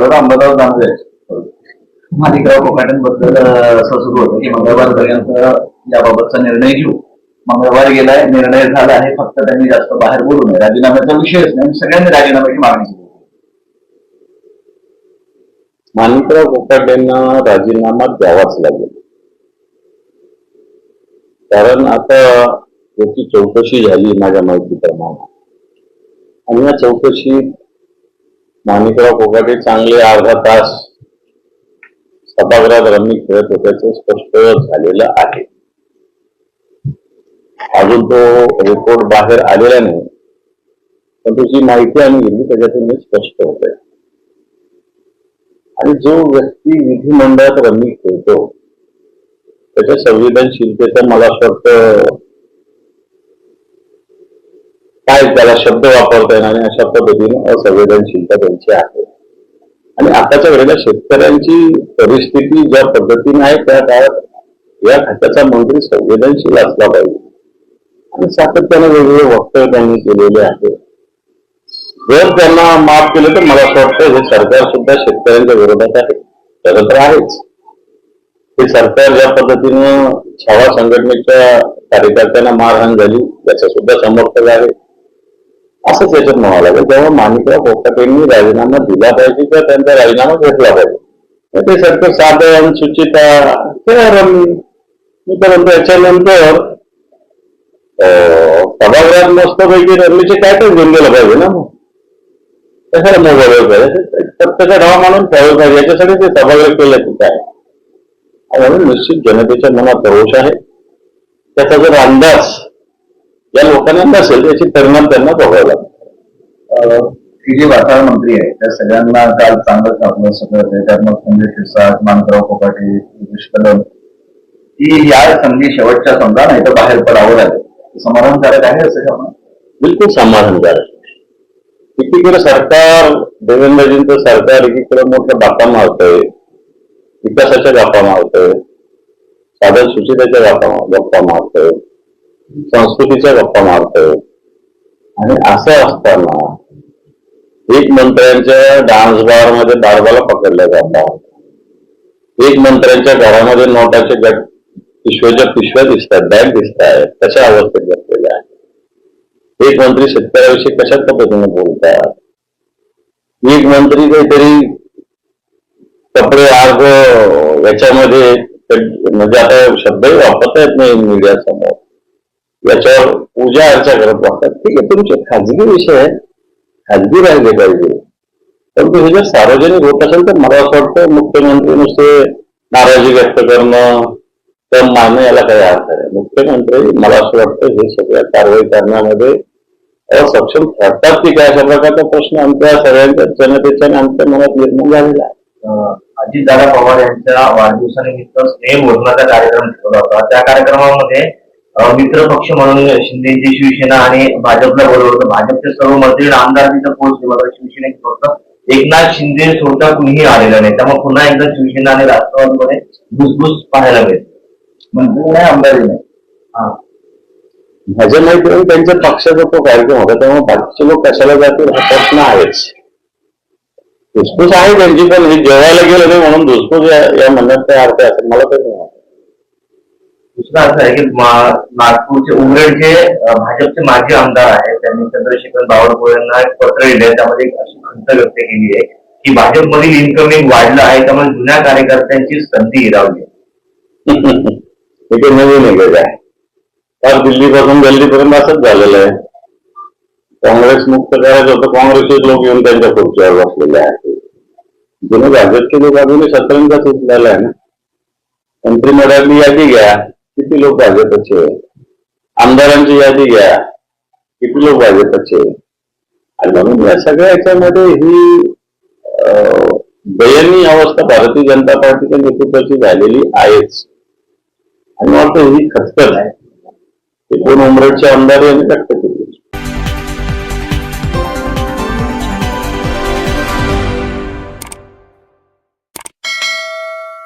दादा अंबादास दानवे माणिकराव कोकाटेंबद्दल असं सुरू होतं की मंगळवारपर्यंत याबाबतचा निर्णय घेऊ. मंगळवार गेलाय, निर्णय झाला आहे, फक्त त्यांनी जास्त बाहेर बोलू नये, राजीनाम्याचा विषयच नाही, सगळ्यांनी राजीनाम्याची मागणी केली. माणिकराव कोकाटेंना राजीनामा द्यावाच लागेल, कारण आता त्याची चौकशी झाली माझ्या माहितीप्रमाणे, आणि या चौकशीत माणिकराव कोकाटे चांगले अर्धा तास सभागृहात रमी खेळत होत्याचं स्पष्ट झालेलं आहे. अजून तो रिपोर्ट बाहेर आलेला नाही, पण त्याची माहिती आम्ही घेतली त्याच्यातून स्पष्ट होत आहे. आणि जो व्यक्ती विधिमंडळात रमी खेळतो त्याच्या संवेदनशीलतेचा मला असं वाटतं काय त्याला शब्द वापरता येणार आणि अशा पद्धतीने असंवेदनशीलता त्यांची आहे. आणि आताच्या वेळेला शेतकऱ्यांची परिस्थिती ज्या पद्धतीने आहे त्या काळात या खात्याचा मंत्री संवेदनशील असला पाहिजे. आणि सातत्याने वेगवेगळे वक्तव्य त्यांनी केलेले आहे. जर त्यांना माफ केलं तर मला असं वाटतं हे सरकार सुद्धा शेतकऱ्यांच्या विरोधात आहे, त्याचं तर आहेच. हे सरकार ज्या पद्धतीनं छावा संघटनेच्या कार्यकर्त्यांना मारहाण झाली त्याचं सुद्धा समर्थक आहे, असंच याच्यात म्हणावं लागेल. तेव्हा माणिकराव कोकाटेंनी राजीनामा दिला पाहिजे किंवा त्यांचा राजीनामा घेतला पाहिजे. ते सरकार साधन सुचिता मी परंतु याच्यानंतर सभागृहात मस्तपैकी रमणीचे काय तर घेऊन गेलं पाहिजे ना, मग कशाला मोबाईल पाहिजे, प्रत्येका नाव मानून ठेवलं पाहिजे. याच्यासाठी ते सभागृह केलं की काय. आणि निश्चित जनतेच्या मनात रोष आहे, त्याचा जर अंदाज या लोकांना नसेल याची परिणाम त्यांना बघायला. ती जे वातावरण मंत्री आहे त्या सगळ्यांना काल चांगलं आपलं सगळं त्यात मग संजय शिरसाट, माणिकराव कोकाटे, कदम की या संधी शेवटच्या समजा नाही तर बाहेर पडावं लागेल, समाधानकारक आहे असं का? बिलकुल समाधानकारक. एकीकडे सरकार देवेंद्रजींचं सरकार एकीकडे मोठ्या बापा मारतंय, विकासाच्या गप्पा मारतोय, साधन सुचितेच्या गप्पा मारतोय, संस्कृतीच्या गप्पा मारतोय. आणि असं असताना एक मंत्र्यांच्या डान्स बार मध्ये दारबाला पकडल्या जातात, एक मंत्र्यांच्या घरामध्ये नोटाचे पिशव्याच्या पिशव्या दिसतात, बॅग दिसत आहेत, कशा अवस्थेत बसलेल्या आहेत. एक मंत्री शेतकऱ्याविषयी कशा पद्धतीने बोलतात, एक मंत्री काहीतरी कपडे आग याच्यामध्ये म्हणजे आता शब्दही वापरता येत नाही मीडिया समोर, याच्यावर पूजा अर्चा करत बसतात. ठीक आहे, तुमचे खाजगी विषय आहे, खाजगी राहिले पाहिजे, परंतु हे जर सार्वजनिक होत असेल तर मला असं वाटतं मुख्यमंत्री नुसते नाराजी व्यक्त करणं तर मानणं याला काही अर्थ आहे. मुख्यमंत्री मला असं वाटतं हे सगळ्या कारवाई करण्यामध्ये असक्षम ठरतात की काय, अशा प्रकारचा प्रश्न आमच्या सगळ्यांच्या जनतेच्या आणि आमच्या मनात निर्माण झालेला आहे. अजितदादा पवार यांच्या वाढदिवसानिमित्त स्नेहभोजनाचा कार्यक्रम ठेवला होता. त्या कार्यक्रमामध्ये मित्र पक्ष म्हणून शिंदेची शिवसेना आणि भाजपला बोलवलं. भाजपचे सर्व मंत्री आमदार तिथं पोहोचले, मात्र शिवसेनेचे फक्त एकनाथ शिंदे सोडता कुणीही आलेलं नाही. त्यामुळे पुन्हा एकदा शिवसेना आणि राष्ट्रवादीमध्ये घुसघुस पाहायला मिळते. मंत्री नाही, आमदारही नाही. माझ्या माहिती त्यांच्या पक्षाचा तो कार्यक्रम होता, त्यामुळे बाकीचे लोक कशाला जातील हा प्रश्न आहेच. धुसफूस आहे त्यांची, पण हे जेवायला गेलं नाही म्हणून धुसफूस या म्हणण्यात काय अर्थ आहे मला तरी नाही. दुसरा असं आहे की नागपूरचे उमरेडचे भाजपचे माजी आमदार आहेत, त्यांनी चंद्रशेखर बावनकुळे यांना एक पत्र लिहिले, त्यामध्ये अशी खंत व्यक्त केली आहे की भाजपमधील इन्कमिंग वाढलं आहे, त्यामुळे जुन्या कार्यकर्त्यांची संधी हिरावली. हे नवीन आहे काय, तर दिल्लीपासून दिल्लीपर्यंत असंच झालेलं आहे. काँग्रेस मुक्त करायचं होतं, काँग्रेसचे लोक येऊन त्यांच्या खुर्चीवर बसलेले आहेत. जुने भाजपचे लोक अजूनही सत्तरांचा सुटलेला आहे ना. मंत्रिमंडळातली यादी घ्या, किती लोक भाजपचे, आमदारांची यादी घ्या, किती लोक भाजपचे. आणि म्हणून या सगळ्या याच्यामध्ये ही दयनीय अवस्था भारतीय जनता पार्टीच्या नेतृत्वाची झालेली आहेच. आणि वाटतं ही खचखच आहे. 2 उमरेडचे आमदार यांनी व्यक्त केली.